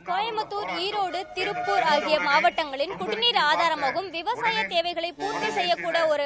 கோயம்புத்தூர், ஈரோடு, திருப்பூர் ஆகிய மாவட்டங்களின் குடிநீர் ஆதாரமாகவும் விவசாய தேவைகளை பூர்த்தி செய்யக்கூடிய ஒரு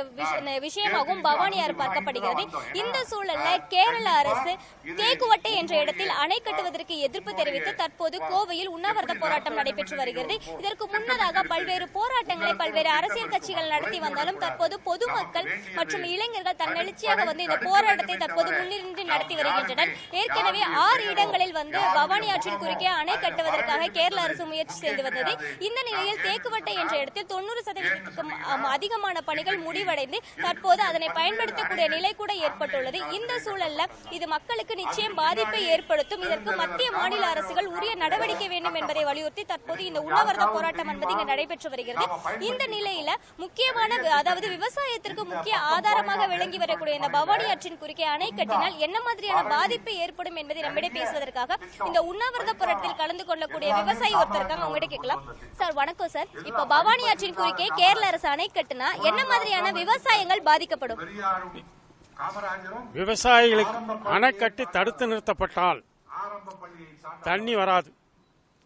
விஷயமாகவும் பவானி ஆறு பார்க்கப்படுகிறது. இந்த சூழல்ல கேரள அரசு தேக்குவட்டை என்ற இடத்தில் அணை கட்டுவதற்கு எதிர்ப்பு தெரிவித்து தற்போது கோவையில் உண்ணாவிரத போராட்டம் நடைபெற்று வருகிறது. இதற்கு முன்னதாக பல்வேறு போராட்டங்களை பல்வேறு அரசியல் கட்சிகள் நடத்தி வந்தாலும் தற்போது பொதுமக்கள் மற்றும் இளைஞர்கள் தன்னெழுச்சியாக இந்த போராட்டத்தை தற்போது முன்னின்று நடத்தி வருகின்றனர். ஏற்கனவே 6 இடங்களில் பவானி ஆற்றின் குறுக்கே அணை கட்டுவதற்காக கேரள அரசு முயற்சி செய்து வந்தது. இந்த நிலையில் தேக்குவட்டை என்ற இடத்தில் 90%க்கும் அதிகமான பணிகள் முடிவடைந்து தற்போது அதனை பயன்படுத்தக்கூடிய நிலை கூட ஏற்பட்டுள்ளது. இந்த சூழல்ல இது மக்களுக்கு நிச்சயம் பாதிப்பை ஏற்படுத்தும். இதற்கு மத்திய மாநில அரசுகள் உரிய நடவடிக்கை வேண்டும் என்பதை வலியுறுத்தி தற்போது இந்த உண்ணாவிரத போராட்டம் என்பது இங்கு நடைபெற்று வருகிறது. இந்த நிலையில முக்கியமான அதாவது விவசாயத்திற்கு முக்கிய ஆதாரமாக விளங்கி வரக்கூடிய இந்த பவானி ஆற்றின் குறுக்கே அணை கட்டினால் என்ன மாதிரியான பாதிப்பு ஏற்படும் என்பதை நம்மிடம் பேசுவதற்காக இந்த உண்ணாவிரத போராட்டத்தில் கலந்து கொள்ளக்கூடிய விவசாயி ஒருத்தர் இருக்காங்க. அவங்ககிட்ட கேட்கலாம். சார் வணக்கம் சார். இப்ப பவானி ஆற்றின் குறுக்கே கேரள அரசு அணை கட்டினா என்ன மாதிரியான விவசாயங்கள் பாதிக்கப்படும்? விவசாயிகளுக்கு அணை கட்டி தடுத்து நிறுத்தப்பட்டால் தண்ணி வராது.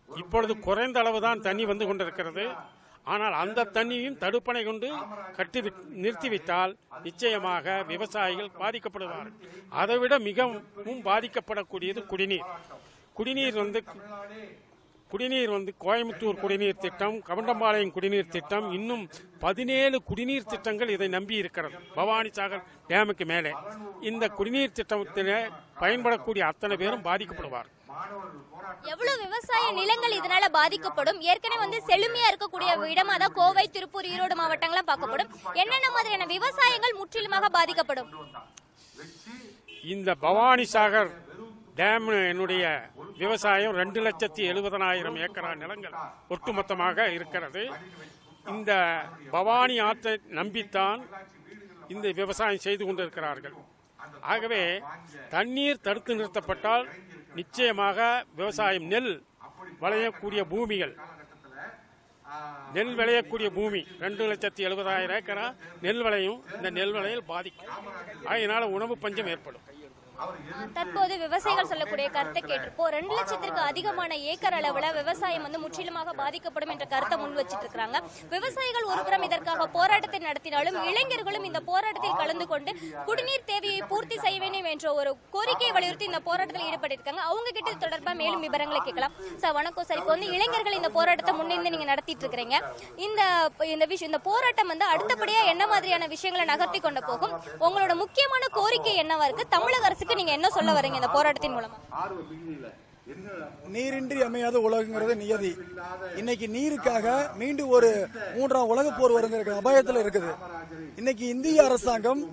இப்பொழுது குறைந்த அளவுதான் தண்ணி வந்து கொண்டிருக்கிறது. ஆனால் அந்த தண்ணியும் தடுப்பணை கொண்டு கட்டி நிறுத்திவிட்டால் நிச்சயமாக விவசாயிகள் பாதிக்கப்படுவார்கள். அதைவிட மிகவும் பாதிக்கப்படக்கூடியது குடிநீர். குடிநீர் கோயம்புத்தூர் குடிநீர் திட்டம், கவுண்டம்பாளையம் குடிநீர் திட்டம், இன்னும் 17 குடிநீர் திட்டங்கள் இதை நம்பி இருக்கிறது. பவானி சாகர் டேமுக்கு மேலே இந்த குடிநீர் திட்டத்தில் பயன்படக்கூடிய அத்தனை பேரும் பாதிக்கப்படுவார். எவ்வளவு விவசாய நிலங்கள் இதனால பாதிக்கப்படும்? ஏற்கனவே செழுமையா இருக்கக்கூடிய இடமா தான் கோவை, திருப்பூர், ஈரோடு மாவட்டங்கள்லாம் பார்க்கப்படும். என்னென்ன மாதிரியான விவசாயங்கள் முற்றிலுமாக பாதிக்கப்படும்? இந்த பவானி சாகர் டேம் என்னுடைய விவசாயம் 2,70,000 ஏக்கரா நிலங்கள் ஒட்டுமொத்தமாக இருக்கிறது. இந்த பவானி ஆற்றை நம்பித்தான் இந்த விவசாயம் செய்து கொண்டிருக்கிறார்கள். ஆகவே தண்ணீர் தடுத்து நிறுத்தப்பட்டால் நிச்சயமாக விவசாயம் நெல் விளையக்கூடிய பூமிகள், நெல் விளையக்கூடிய பூமி 2,70,000 ஏக்கரா நெல் விளையும். இந்த நெல் விளையல் பாதிக்கும். அதனால உணவு பஞ்சம் ஏற்படும். தற்போது விவசாயிகள் சொல்லக்கூடிய கருத்தை கேட்டிருப்போம். 2 லட்சத்திற்கு அதிகமான ஏக்கர் அளவுல விவசாயம் முற்றிலுமாக பாதிக்கப்படும் என்ற கருத்தை முன் வச்சிட்டு இருக்காங்க. விவசாயிகள் ஒருபுறம் இதற்காக போராட்டத்தை நடத்தினாலும் இளைஞர்களும் இந்த போராட்டத்தில் கலந்து கொண்டு குடிநீர் தேவையை பூர்த்தி செய்ய வேண்டும் என்ற ஒரு கோரிக்கையை வலியுறுத்தி இந்த போராட்டத்தில் ஈடுபட்டிருக்காங்க. அவங்க கிட்ட தொடர்பா மேலும் விவரங்களை கேட்கலாம். சார் வணக்கம் சார். இப்போ இளைஞர்கள் இந்த போராட்டத்தை முன்னிருந்து நீங்க நடத்திட்டு இருக்கிறீங்க. இந்த போராட்டம் அடுத்தபடியா என்ன மாதிரியான விஷயங்களை நகர்த்தி கொண்டு போகும்? உங்களோட முக்கியமான கோரிக்கை என்னவா இருக்கு? தமிழக அரசுக்கு நீங்க என்ன சொல்ல வரீங்க இந்த போராட்டத்தின் மூலமா? நீரின்றி அமையாத உலகங்கிறது நியதி. இன்னைக்கு நீருக்காக மீண்டும் ஒரு 3ஆம் உலக போர் வருங்கிற அபாயத்தில் இருக்குது. இன்னைக்கு இந்திய அரசாங்கம்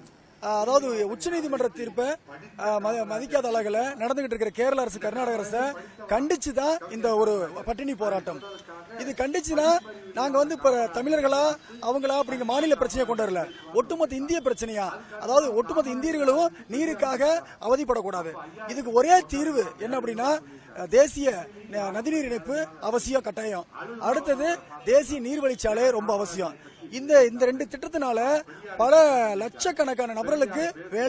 அதாவது உச்சநீதிமன்ற தீர்ப்பை மதிக்காத அளவில் நடந்துகிட்டு இருக்கிற கேரள அரசு, கர்நாடக அரசை கண்டிச்சு தான் இந்த ஒரு பட்டினி போராட்டம். இது கண்டிச்சுன்னா நாங்க இப்ப தமிழர்களா அவங்களா அப்படிங்கிற மாநில பிரச்சனையை கொண்டு வரல, ஒட்டுமொத்த இந்திய பிரச்சனையா, அதாவது ஒட்டுமொத்த இந்தியர்களும் நீருக்காக அவதிப்படக்கூடாது. இதுக்கு ஒரே தீர்வு என்ன அப்படின்னா தேசிய நதிநீர் இணைப்பு அவசியம், கட்டாயம். அடுத்தது தேசிய நீர்வழிச்சாலை ரொம்ப அவசியம். இந்த 2 திட்டத்தினால பல லட்சக்கணக்கான நபர்களுக்கு வேலை